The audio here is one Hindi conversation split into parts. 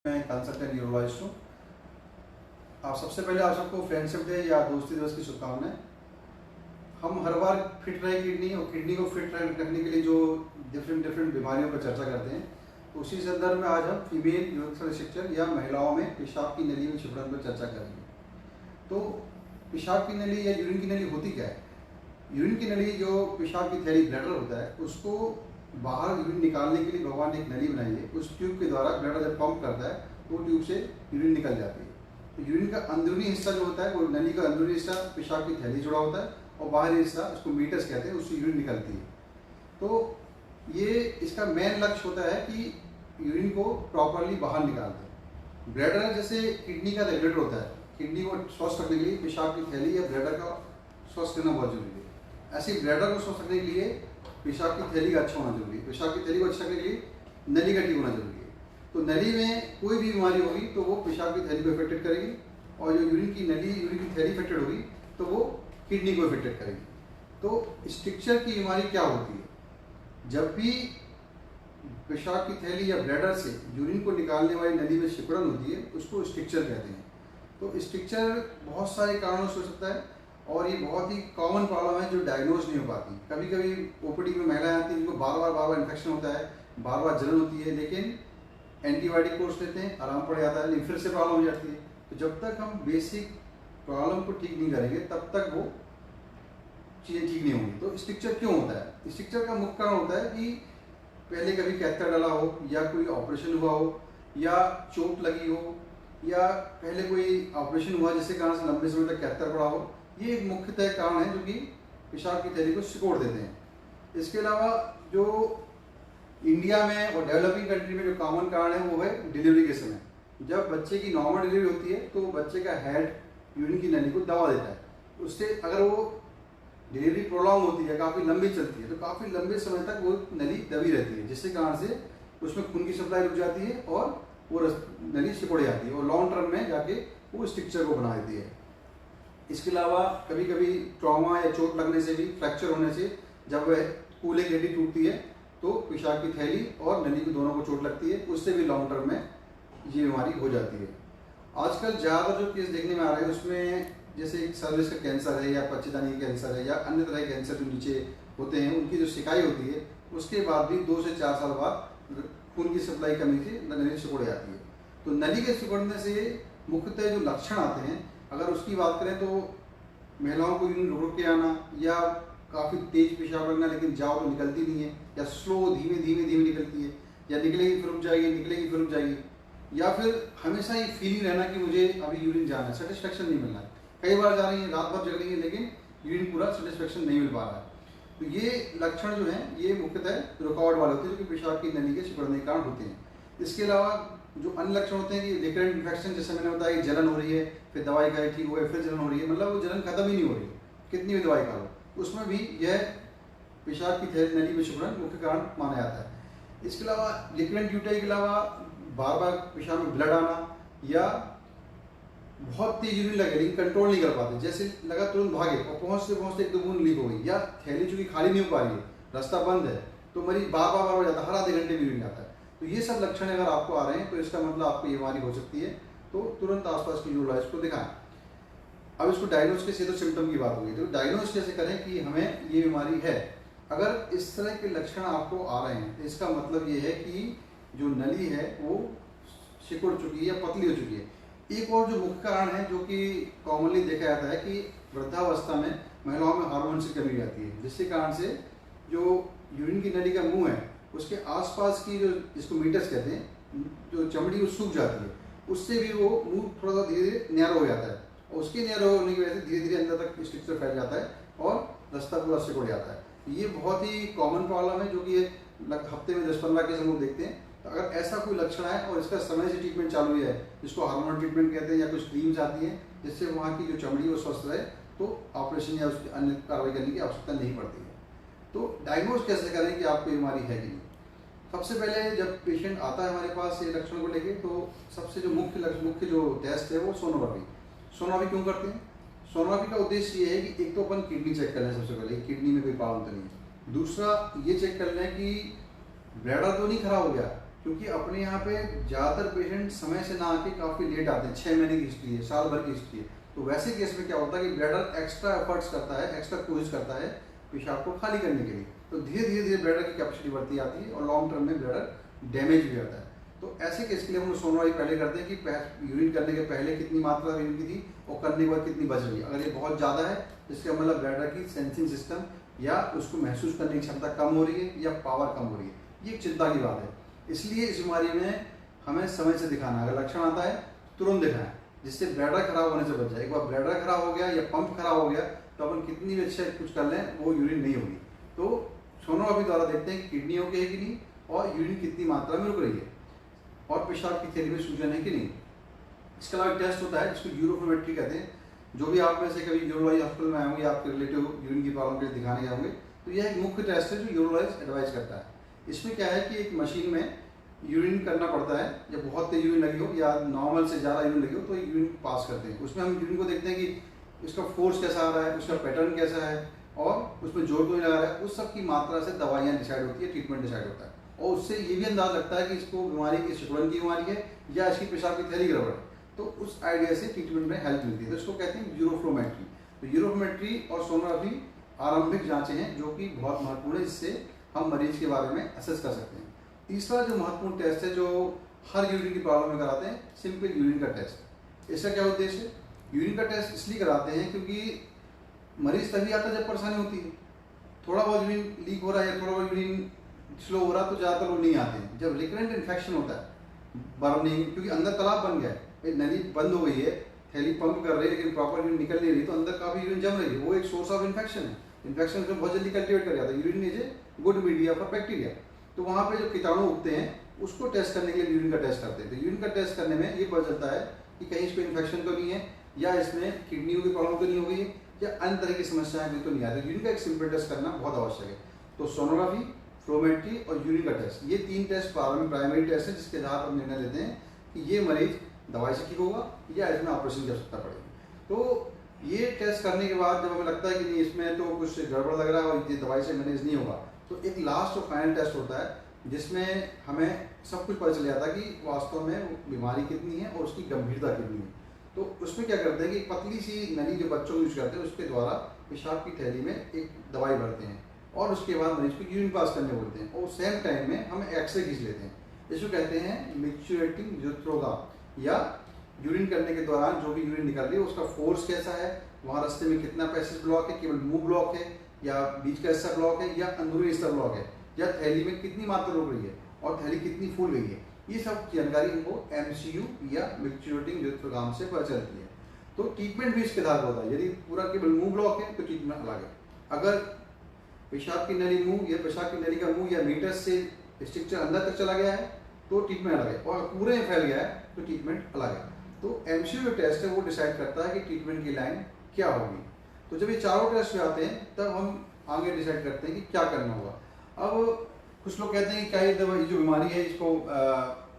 मैं कंसल्टेंट न्यूरोलॉजिस्ट हूँ। आप सबसे पहले आप सबको फ्रेंडशिप डे या दोस्ती दिवस की शुभकामनाएं। हम हर बार फिट रहे किडनी और किडनी को फिट रखने के लिए जो डिफरेंट बीमारियों पर चर्चा करते हैं, तो उसी संदर्भ में आज हम फीमेल यूरिथ्रल स्ट्रक्चर या महिलाओं में पेशाब की नली में सिकुड़न पर चर्चा करेंगे। तो पेशाब की नली या यूरिन की नली होती क्या है? यूरिन की नली जो पेशाब की थैली ब्लैडर होता है, उसको बाहर यूरिन निकालने के लिए भगवान ने एक नली बनाई है। उस ट्यूब के द्वारा ब्लैडर जब पंप करता है तो ट्यूब से यूरिन निकल जाती है। तो यूरिन का अंदरूनी हिस्सा जो होता है, वो नली का अंदरूनी हिस्सा पेशाब की थैली जुड़ा होता है और बाहरी हिस्सा, उसको मीटर्स कहते हैं, उससे यूरिन निकलती है। तो ये इसका मेन लक्ष्य होता है कि यूरिन को प्रॉपरली बाहर निकाल दें। ब्लैडर जैसे किडनी का रेगुलेटर होता है, किडनी को स्वस्थ रखने के लिए पेशाब की थैली या ब्लैडर का स्वस्थ करना बहुत जरूरी है। ऐसे ब्लैडर को स्वस्थ रखने के लिए पेशाब की थैली का अच्छा होना जरूरी है। पेशाब की थैली को अच्छा रखने के लिए नली का ठीक होना जरूरी है। तो नली में कोई भी बीमारी होगी तो वो पेशाब की थैली को इफेक्टेड करेगी, और जो यूरिन की थैली इफेक्टेड होगी तो वो किडनी को इफेक्टेड करेगी। तो स्ट्रक्चर की बीमारी क्या होती है? जब भी पेशाब की थैली या ब्लैडर से यूरिन को निकालने वाली नली में सिकुड़न होती है, उसको स्ट्रक्चर कहते हैं। तो स्ट्रक्चर बहुत सारे कारणों से हो सकता है और ये बहुत ही कॉमन प्रॉब्लम है जो डायग्नोज नहीं हो पाती। कभी कभी ओपीडी में महिलाएं आती हैं जिनको बार बार इन्फेक्शन होता है, बार बार जलन होती है, लेकिन एंटीबायोटिक कोर्स लेते हैं, आराम पड़ जाता है, लेकिन फिर से प्रॉब्लम हो जाती है। तो जब तक हम बेसिक प्रॉब्लम को ठीक नहीं करेंगे तब तक वो चीज़ें ठीक नहीं होंगी। तो स्ट्रक्चर क्यों होता है? स्ट्रक्चर का मुख्य कारण होता है कि पहले कभी कैथेटर डाला हो, या कोई ऑपरेशन हुआ हो, या चोट लगी हो, या पहले कोई ऑपरेशन हुआ जिसके कारण से लंबे समय तक कैथेटर पड़ा हो। ये एक मुख्यतः कारण है जो कि पेशाब की थैली को सिकोड़ देते हैं। इसके अलावा जो इंडिया में और डेवलपिंग कंट्री में जो कॉमन कारण है वो है डिलीवरी के समय। जब बच्चे की नॉर्मल डिलीवरी होती है तो बच्चे का हेड यूरिन की नली को दबा देता है। उससे अगर वो डिलीवरी प्रोलॉन्ग होती है, काफ़ी लंबी चलती है, तो काफ़ी लंबे समय तक वो नली दबी रहती है, जिसके कारण से उसमें खून की सप्लाई रुक जाती है और वो नली सिकुड़ जाती है और लॉन्ग टर्म में जाके वो स्ट्रक्चर को बना देती है। इसके अलावा कभी कभी ट्रॉमा या चोट लगने से भी, फ्रैक्चर होने से, जब वह कूल्हे की हड्डी टूटती है तो पेशाब की थैली और नली को दोनों को चोट लगती है, उससे भी लॉन्ग टर्म में ये बीमारी हो जाती है। आजकल ज़्यादा जो केस देखने में आ रहे हैं उसमें जैसे एक सर्विस का कैंसर है, या पच्चीदानी कैंसर है, या अन्य तरह के कैंसर जो नीचे होते हैं, उनकी जो शिकाई होती है उसके बाद भी 2 से 4 साल बाद खून की सप्लाई कमी से नली सिकुड़ जाती है। तो नली के सिकुड़ने से मुख्यतः जो लक्षण आते हैं, अगर उसकी बात करें तो महिलाओं को यूरिन रुक के आना, या काफ़ी तेज पेशाब लगना लेकिन जाओ तो निकलती नहीं है, या स्लो धीमे निकलती है, या निकलेगी फिर रुक जाएगी, निकलेगी फिर रुक जाएगी, या फिर हमेशा ये फीलिंग रहना कि मुझे अभी यूरिन जाना है, सेटिस्फेक्शन नहीं मिलना है। कई बार जा रही है, रात भर जग रही है, लेकिन यूरिन पूरा सेटिस्फेक्शन नहीं मिल पा रहा है। तो ये लक्षण जो हैं ये मुख्यतः रुकावट वाले होते हैं जो कि पेशाब की नली के सिकुड़ने के कारण होते हैं। इसके अलावा जो अन्य लक्षण होते हैं कि रिकरेंट इन्फेक्शन, जैसे मैंने बताया कि जलन हो रही है, फिर दवाई खाई ठीक हो गया, फिर जलन हो रही है, मतलब वो जलन खत्म ही नहीं हो रही है, कितनी भी दवाई खा लो, उसमें भी यह पेशाब की नली में सिकुड़न मुख्य कारण माना जाता है। इसके अलावा रिकरेंट यूटाई के अलावा बार बार पेशाब में ब्लड आना, या बहुत तेज यूरिन लगे लेकिन कंट्रोल नहीं कर पाते, जैसे लगा तुरंत भागे और पहुंचते पहुंचते 1-2 बूंद लीक हो गई, या थैली चूंकि खाली नहीं हो पा रही है, रास्ता बंद है, तो मरीज बार हो जाता है, हर आधे घंटे में यूरिन जाता है। तो ये सब लक्षण अगर आपको आ रहे हैं तो इसका मतलब आपको ये बीमारी हो सकती है, तो तुरंत आसपास की न्यूरोलॉजिस्ट को दिखाएं। अब इसको डायग्नोज कैसे, तो सिम्टम की बात होगी, तो डायग्नोज कैसे करें कि हमें ये बीमारी है। अगर इस तरह के लक्षण आपको आ रहे हैं तो इसका मतलब ये है कि जो नली है वो सिकुड़ चुकी है या पतली हो चुकी है। एक और जो मुख्य कारण है जो कि कॉमनली देखा जाता है कि वृद्धावस्था में महिलाओं में हार्मोन की कमी आती है, जिसके कारण से जो यूरिन की नली का मुंह है उसके आसपास की जो, जिसको मीटर्स कहते हैं, जो चमड़ी वो सूख जाती है, उससे भी वो मुंह थोड़ा सा धीरे धीरे नैरो हो जाता है, और उसके नैरो होने की वजह से धीरे धीरे अंदर तक स्ट्रक्चर फैल जाता है और रास्ता पूरा सिकुड़ जाता है। ये बहुत ही कॉमन प्रॉब्लम है जो कि हफ्ते में 10-15 केस हम लोग देखते हैं। तो अगर ऐसा कोई लक्षण है और इसका समय से ट्रीटमेंट चालू है, जिसको हार्मोन ट्रीटमेंट कहते हैं, या कुछ क्रीम्स आती हैं जिससे वहाँ की जो चमड़ी वो स्वस्थ रहे, तो ऑपरेशन या उसकी अन्य कार्रवाई करने की आवश्यकता नहीं पड़ती है। तो डायग्नोज कैसे करें कि आपको बीमारी है कि नहीं? सबसे पहले जब पेशेंट आता है हमारे पास ये लक्षण को लेके, तो सबसे जो मुख्य जो टेस्ट है वो सोनोग्राफी। सोनोग्राफी क्यों करते हैं? सोनोग्राफी का उद्देश्य ये है कि एक तो अपन किडनी चेक कर लें, सबसे पहले किडनी में कोई प्रॉब्लम तो नहीं है, दूसरा ये चेक कर लें कि ब्लैडर तो नहीं खराब हो गया, क्योंकि अपने यहाँ पे ज़्यादातर पेशेंट समय से ना आके काफ़ी लेट आते हैं, 6 महीने की हिस्ट्री है, साल भर की हिस्ट्री है। तो वैसे केस में क्या होता है कि ब्लैडर एक्स्ट्रा एफर्ट्स करता है, एक्स्ट्रा कोशिश करता है पेशाब को खाली करने के लिए। तो धीरे धीरे धीरे ब्लैडर की कैपेसिटी बढ़ती आती है और लॉन्ग टर्म में ब्लैडर डैमेज भी होता है। तो ऐसे केस के लिए हम लोग सोनोग्राफी पहले करते हैं कि यूरिन करने के पहले कितनी मात्रा यूरिन की थी और करने के बाद कितनी बच रही है। अगर ये बहुत ज़्यादा है तो इसका मतलब ब्लैडर की सेंसिंग सिस्टम या उसको महसूस करने की क्षमता कम हो रही है या पावर कम हो रही है, ये एक चिंता की बात है। इसलिए इस बीमारी में हमें समय से दिखाना है, अगर लक्षण आता है तुरंत दिखाएं, जिससे ब्लैडर खराब होने से बच जाए। एक बार ब्लैडर खराब हो गया या पंप खराब हो गया तो अपन कितनी भी अच्छे कुछ कर लें वो यूरिन नहीं होगी। तो सोनोग्राफी द्वारा देखते हैं कि किडनी ओके है कि नहीं और यूरिन कितनी मात्रा में रुक रही है और पेशाब की थैली में सूजन है कि नहीं। इसके अलावा टेस्ट होता है जिसको यूरोफ्लोमेट्री कहते हैं। जो भी आप में से कभी यूरोलॉजी हॉस्पिटल में आए होंगे, आपके रिलेटिव यूरिन की प्रॉब्लम के लिए दिखाने गए होंगे, तो यह एक मुख्य टेस्ट है जो यूरोलॉजिस्ट एडवाइस करता है। इसमें क्या है कि एक मशीन में यूरिन करना पड़ता है, जब बहुत तेज यूरिन लगी हो या नॉर्मल से ज़्यादा यूरिन लगी हो तो यूरिन पास करते हैं। उसमें हम यूरिन को देखते हैं कि उसका फोर्स कैसा आ रहा है, उसका पैटर्न कैसा है और उसमें जोर तो नहीं लगा रहा है। उस सब की मात्रा से दवाइयाँ डिसाइड होती है, ट्रीटमेंट डिसाइड होता है और उससे ये भी अंदाज लगता है कि इसको बीमारी की सिकुड़न की बीमारी है या इसकी पेशाब की थैली गड़बड़ है। तो उस आइडिया से ट्रीटमेंट में हेल्प मिलती है। तो इसको कहते हैं यूरोफ्लोमेट्री। तो यूरोफ्लोमेट्री और सोनोग्राफी आरंभिक जांचें हैं जो कि बहुत महत्वपूर्ण है, जिससे हम मरीज के बारे में असेस कर सकते हैं। तीसरा जो महत्वपूर्ण टेस्ट है जो हर यूरिन की प्रॉब्लम में कराते हैं, सिंपल यूरिन का टेस्ट। इसका क्या उद्देश्य है? यूरिन का टेस्ट इसलिए कराते हैं क्योंकि मरीज तभी आता है जब परेशानी होती है। थोड़ा बहुत यूरिन लीक हो रहा है, थोड़ा बहुत यूरिन स्लो हो रहा है तो ज़्यादातर लोग नहीं आते हैं। जब रिकरेंट इन्फेक्शन होता है, बर्निंग, क्योंकि अंदर तालाब बन गया है, नली बंद हो गई है, थैली पंप कर रही है लेकिन प्रॉपर यूरिन निकल नहीं रही, तो अंदर काफ़ी यूरिन जम रही है, वो एक सोर्स ऑफ इन्फेक्शन है। इन्फेक्शन से बहुत जल्दी कल्टिवेट कर जाता है। Urine is a good media for bacteria. तो वहाँ पे जो कीटाणु उगते हैं उसको टेस्ट करने के लिए यूरिन का टेस्ट करते हैं। तो यूरिन का टेस्ट करने में ये पता चलता है कि कहीं इस पर इन्फेक्शन तो नहीं है या इसमें किडनियों की प्रॉब्लम तो नहीं हो गई या अन्य तरह की समस्याएं भी तो नहीं आती। यूरिन का एक सिंपल टेस्ट करना बहुत आवश्यक है। तो सोनोग्राफी, फ्लोमेट्री और यूरिन का टेस्ट, ये 3 टेस्ट प्राइमरी टेस्ट है जिसके आधार पर निर्णय लेते हैं कि ये मरीज दवाई से ठीक होगा या इसमें ऑपरेशन की आवश्यकता पड़ेगी। तो ये टेस्ट करने के बाद जब हमें लगता है कि नहीं इसमें तो कुछ गड़बड़ लग रहा है और ये दवाई से मैनेज नहीं होगा, तो एक लास्ट और फाइनल टेस्ट होता है जिसमें हमें सब कुछ पता चल जाता है कि वास्तव में बीमारी कितनी है और उसकी गंभीरता कितनी है। तो उसमें क्या करते हैं कि पतली सी नली जो बच्चों यूज करते हैं उसके द्वारा पेशाब की थैली में एक दवाई भरते हैं और उसके बाद मरीज को यूरिन पास करने बोलते हैं और सेम टाइम में हम एक्सरे खींच लेते हैं। इसको कहते हैं मिक्चुरेटिंग यूरोथ्रोग्राम, या यूरिन करने के दौरान जो भी यूरिन निकल रही है उसका फोर्स कैसा है, वहाँ रास्ते में कितना पैसेज ब्लॉक है, केवल मुंह ब्लॉक है या बीच का हिस्सा ब्लॉक है या अंदरूनी हिस्सा ब्लॉक है, या थैली में कितनी मात्रा रुक रही है और थैली कितनी फूल गई है। ये सब जानकारी हमको MCU या मिक्चुरेटिंग यूरोथ्रोग्राम से पता चलती है। तो ट्रीटमेंट भी इसके आधार पर होता है। यदि पूरा केवल मुंह ब्लॉक है तो ट्रीटमेंट अलग है। अगर पेशाब की नली मुंह या पेशाब की नली का मुंह या मीटर से स्ट्रक्चर अंदर तक चला गया है तो ट्रीटमेंट अलग है, और पूरे में फैल गया है तो ट्रीटमेंट अलग है। तो MCU टेस्ट है वो डिसाइड करता है कि ट्रीटमेंट की लाइन क्या होगी। तो जब ये चारों टेस्ट आते हैं तब हम आगे डिसाइड करते हैं कि क्या करना होगा। अब कुछ लोग कहते हैं कि क्या ये दवाई जो बीमारी है इसको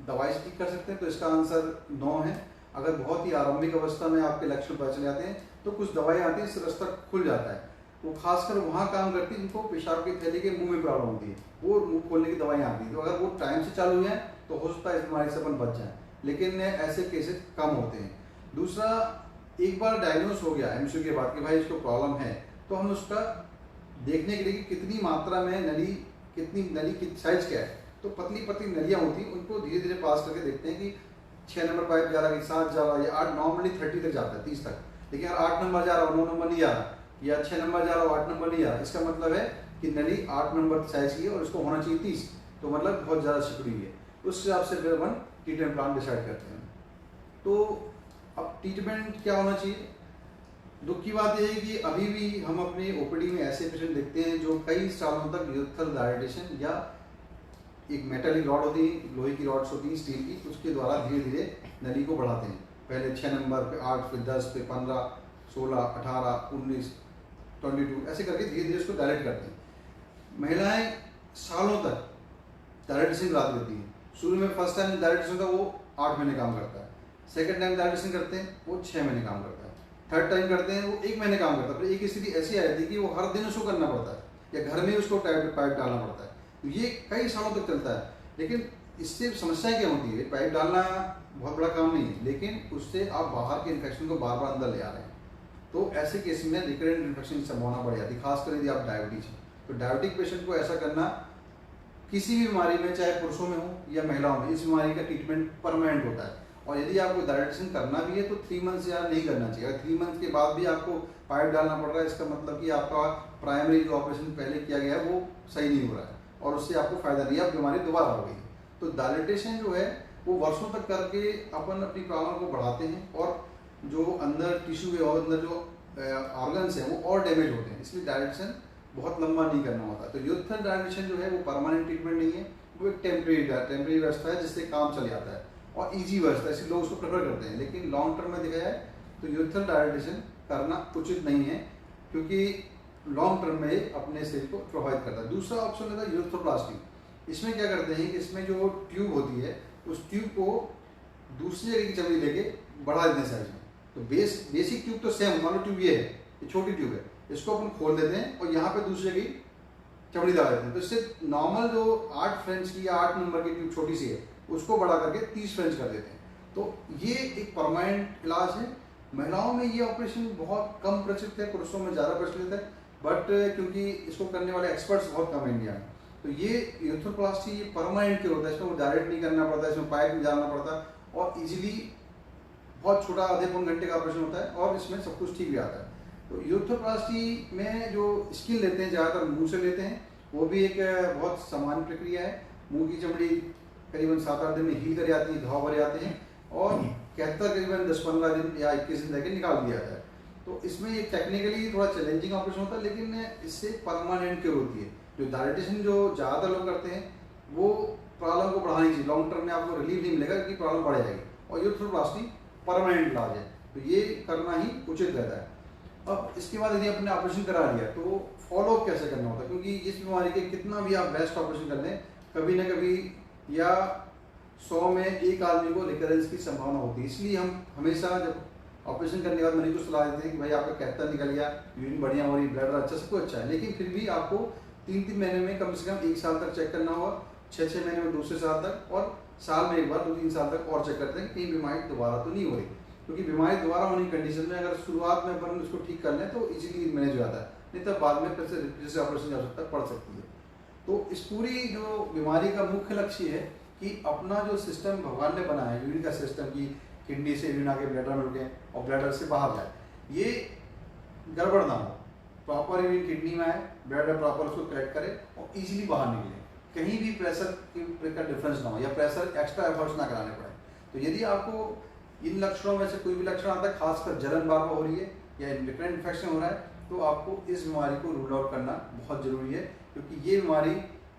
दवाई से ठीक कर सकते हैं, तो इसका आंसर नो है। अगर बहुत ही आरंभिक अवस्था में आपके लक्षण पता चले जाते हैं तो कुछ दवाएं आती हैं, इससे रास्ता खुल जाता है। वो खासकर वहाँ काम करती है जिनको पेशाब की थैली के मुंह में प्रॉब्लम होती है, वो मुंह खोलने की दवाएं आती हैं। तो अगर वो टाइम से चालू हैं तो हो सकता है इस बीमारी से अपन बच जाए, लेकिन ऐसे केसेस कम होते हैं। दूसरा, एक बार डायग्नोस हो गया MCU के बाद कि भाई इसको प्रॉब्लम है, तो हम उसका देखने के लिए कि कितनी मात्रा में नली की साइज क्या है। तो पतली पतली नलियाँ होती हैं, उनको धीरे धीरे पास करके देखते हैं कि 6 नंबर पाइप जा रहा है, 7 जा रहा है या 8, नॉर्मली 30 तक जाता है, 30 तक। लेकिन अगर 8 नंबर जा रहा है 9 नंबर नहीं आ रहा, या 6 नंबर जा रहा हो 8 नंबर नहीं आ रहा, इसका मतलब है कि नली 8 नंबर साइज की है और इसको होना चाहिए 30, तो मतलब बहुत ज़्यादा सिकुड़ी है। उस हिसाब से फिर अपन ट्रीटमेंट प्लान डिसाइड करते हैं। तो अब ट्रीटमेंट क्या होना चाहिए? दुख की बात यह है कि अभी भी हम अपने OPD में ऐसे पेशेंट देखते हैं जो कई सालों तक यूरोथ्रल डायलेटेशन या एक मेटलिक रॉड होती है, लोहे की रॉड्स होती है स्टील की, उसके द्वारा धीरे धीरे नली को बढ़ाते हैं। पहले 6 नंबर पे 8, फिर 10, फिर 15, 16, 18, 19, 22 ऐसे करके धीरे धीरे उसको डायलेट करते हैं। महिलाएं सालों तक डायलेटेशन कराती रहती हैं। शुरू में फर्स्ट टाइम डायलेटेशन का वो 8 महीने काम करता है, सेकंड टाइम डायलेटेशन करते हैं वो 6 महीने काम करता है, थर्ड टाइम करते हैं वो 1 महीने काम करता है। फिर एक स्थिति ऐसी आ जाती है कि वो हर दिन उसको करना पड़ता है या घर में उसको पाइप डालना पड़ता है। तो ये कई सालों तक चलता है। लेकिन इससे समस्या क्या होती है, पाइप डालना बहुत बड़ा काम नहीं है, लेकिन उससे आप बाहर के इन्फेक्शन को बार बार अंदर ले आ रहे हैं। तो ऐसे केस में रिकरेंट इन्फेक्शन की संभावना बढ़ जाती है, खासकर यदि आप डायबिटीज हैं। तो डायबिटिक पेशेंट को ऐसा करना, किसी भी बीमारी में, चाहे पुरुषों में हो या महिलाओं में, इस बीमारी का ट्रीटमेंट परमानेंट होता है। और यदि आपको डायलिटेशन करना भी है तो 3 मंथ से नहीं करना चाहिए। अगर 3 मंथ के बाद भी आपको पाइप डालना पड़ रहा है, इसका मतलब कि आपका प्राइमरी जो ऑपरेशन पहले किया गया है वो सही नहीं हो रहा है और उससे आपको फायदा नहीं है, अब बीमारी दोबारा हो गई। तो डायलिटेशन जो है वो वर्षों तक करके अपन अपनी प्रॉब्लम को बढ़ाते हैं और जो अंदर टिश्यू है और अंदर जो ऑर्गन्स हैं वो और डैमेज होते हैं। इसलिए डायलिटेशन बहुत लंबा नहीं करना होता। तो यूथल डायलिटेशन जो है वो परमानेंट ट्रीटमेंट नहीं है, वो एक टेम्परेरी व्यवस्था है जिससे काम चल जाता है और इजी व्यवस्था है, इसलिए लोग उसको प्रेफर करते हैं। लेकिन लॉन्ग टर्म में देखा जाए तो यूथल डायलिटेशन करना उचित नहीं है, क्योंकि लॉन्ग टर्म में अपने शरीर को प्रभावित करता है। दूसरा ऑप्शन होता है यूरोथ्रोप्लास्टी। इसमें क्या करते हैं कि इसमें जो ट्यूब होती है उस ट्यूब को दूसरी जगह की चमड़ी लेके बढ़ा देते हैं साइज में। तो बेसिक ट्यूब तो सेम, मान लो ट्यूब ये है, ये छोटी ट्यूब है, इसको अपन खोल देते हैं और यहाँ पे दूसरी जगह चमड़ी दबा देते हैं। तो इससे नॉर्मल जो 8 फ्रेंच की या 8 नंबर की ट्यूब छोटी सी है उसको बढ़ा करके 30 फ्रेंच कर देते हैं। तो ये एक परमानेंट इलाज है। महिलाओं में ये ऑपरेशन बहुत कम प्रचलित है, पुरुषों में ज़्यादा प्रचलित है, बट क्योंकि इसको करने वाले एक्सपर्ट्स बहुत कम है इंडिया में। तो ये यूरोथ्रोप्लास्टी ये परमानेंट क्योर होता है, इसमें वो डायरेक्ट नहीं करना पड़ता, इसमें पाइप नहीं डालना पड़ता और इजीली बहुत छोटा आधे पौन घंटे का ऑपरेशन होता है और इसमें सब कुछ ठीक भी आता है। तो यूरोथ्रोप्लास्टी में जो स्किन लेते हैं ज़्यादातर मुंह से लेते हैं, वो भी एक बहुत सामान्य प्रक्रिया है। मुंह की चमड़ी करीबन 7-8 दिन में हील कर जाती है, घाव भर जाते हैं और कहता करीबन 10-15 दिन या 21 दिन लेके निकाल दिया जाता है। तो इसमें ये टेक्निकली थोड़ा चैलेंजिंग ऑपरेशन होता है, लेकिन इससे परमानेंट क्योर होती है। जो डायलिटेशन जो ज़्यादातर लोग करते हैं वो प्रॉब्लम को बढ़ानी चाहिए, लॉन्ग टर्म में आपको रिलीफ नहीं मिलेगा क्योंकि प्रॉब्लम बढ़ जाएगी। और यूरोथ्रोप्लास्टी परमानेंट इलाज है, तो ये करना ही उचित रहता है। अब इसके बाद यदि आपने ऑपरेशन करा लिया तो फॉलोअप कैसे करना होता है, क्योंकि इस बीमारी के कितना भी आप बेस्ट ऑपरेशन कर लें, कभी ना कभी या 100 में 1 आदमी को रिकरेंस की संभावना होती है। इसलिए हम हमेशा जब ऑपरेशन करने के बाद मरीज को सलाह देते हैं कि भाई आपका कैथेटर निकल गया, यूरिन बढ़िया हो रही, ब्लड अच्छा, सब कुछ अच्छा है, लेकिन फिर भी आपको 3-3 महीने में कम से कम 1 साल तक चेक करना होगा, 6-6 महीने में दूसरे साल तक, और साल में एक बार 2-3 साल तक और चेक करते हैं कि कहीं बीमारी दोबारा तो नहीं हो रही। क्योंकि बीमारी दोबारा होने की कंडीशन में अगर शुरुआत में अपन उसको ठीक कर लें तो इजीली मैनेज हो जाता है, नहीं तो बाद में फिर से ऑपरेशन की आवश्यकता पड़ सकती है। तो इस पूरी जो बीमारी का मुख्य लक्ष्य है कि अपना जो सिस्टम भगवान ने बनाया है, यूरिन का सिस्टम, की किडनी से यूरिन आके ब्लैडर में रुके और ब्लैडर से बाहर जाए, ये गड़बड़ ना हो। प्रॉपर यूरिन किडनी में आए, ब्लैडर प्रॉपर उसको कलेक्ट करे और इजीली बाहर निकले, कहीं भी प्रेशर का डिफरेंस ना हो या प्रेशर एक्स्ट्रा एफर्ट्स ना कराने पड़े। तो यदि आपको इन लक्षणों में से कोई भी लक्षण आता है, खासकर जलन बार बार हो रही है या रिकरेंट इन्फेक्शन हो रहा है, तो आपको इस बीमारी को रूल आउट करना बहुत जरूरी है। क्योंकि ये बीमारी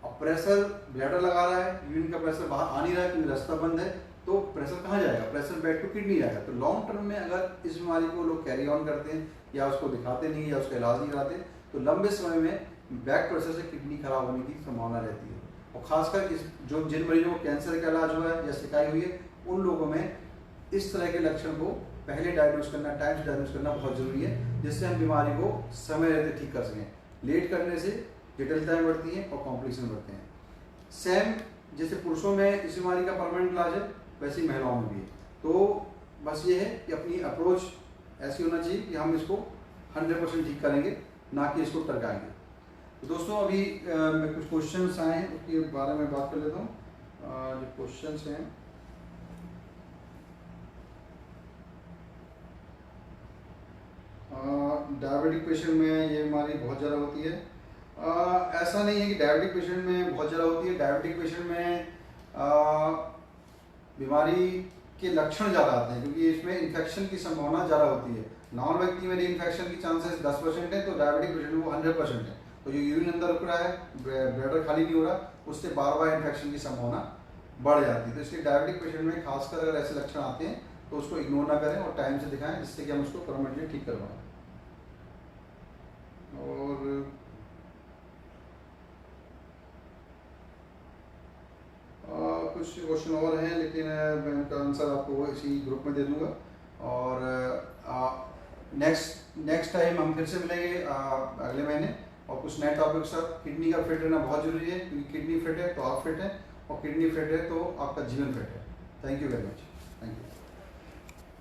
अब प्रेशर ब्लैडर लगा रहा है, यूरिन का प्रेशर बाहर आ नहीं रहा है क्योंकि रास्ता बंद है, तो प्रेशर कहाँ जाएगा, प्रेशर बैक टू किडनी जाएगा। तो लॉन्ग टर्म में अगर इस बीमारी को लोग कैरी ऑन करते हैं या उसको दिखाते नहीं या उसका इलाज नहीं कराते, तो लंबे समय में बैक प्रेशर से किडनी खराब होने की संभावना रहती है। और खासकर जिन मरीजों को कैंसर का इलाज हुआ है या शिकायत हुई है, उन लोगों में इस तरह के लक्षण को पहले डायग्नोज करना, टाइम से डायग्नोज करना बहुत जरूरी है, जिससे हम बीमारी को समय रहते ठीक कर सकें। लेट करने से जटिलताएं बढ़ती हैं और कॉम्प्लिकेशन बढ़ते हैं। सेम जैसे पुरुषों में इस बीमारी का परमानेंट इलाज है, वैसे ही महिलाओं में भी है। तो बस ये है कि अपनी अप्रोच ऐसी होना चाहिए कि हम इसको 100% ठीक करेंगे, ना कि इसको टरकाएंगे। तो दोस्तों अभी कुछ क्वेश्चंस आए हैं, उसके बारे में बात कर लेता हूँ। जो क्वेश्चंस हैं, डायबिटिक पेशेंट में ये बीमारी बहुत ज़्यादा होती है। ऐसा नहीं है कि डायबिटिक पेशेंट में बहुत ज़्यादा होती है। डायबिटिक पेशेंट में बीमारी के लक्षण ज़्यादा आते हैं, क्योंकि इसमें इन्फेक्शन की संभावना ज़्यादा होती है। नॉर्मल व्यक्ति में इन्फेक्शन की चांसेस 10% है, तो डायबिटिक पेशेंट में वो 100% है। तो जो यूरिन अंदर रुक रहा है, ब्लैडर खाली नहीं हो रहा, उससे बार बार इन्फेक्शन की संभावना बढ़ जाती है। तो इसलिए डायबिटिक पेशेंट में खासकर अगर ऐसे लक्षण आते हैं तो उसको इग्नोर ना करें और टाइम से दिखाएं, जिससे कि हम उसको परमानेंटली ठीक करवाएं। और कुछ क्वेश्चन और हैं, लेकिन मैं उनका आंसर आपको इसी ग्रुप में दे दूंगा। और नेक्स्ट टाइम हम फिर से मिलेंगे अगले महीने और कुछ नए टॉपिक के साथ। किडनी का फिट रहना बहुत जरूरी है, क्योंकि किडनी फिट है तो आप फिट हैं, और किडनी फिट है तो आपका जीवन फिट है। Thank you very much. Thank you.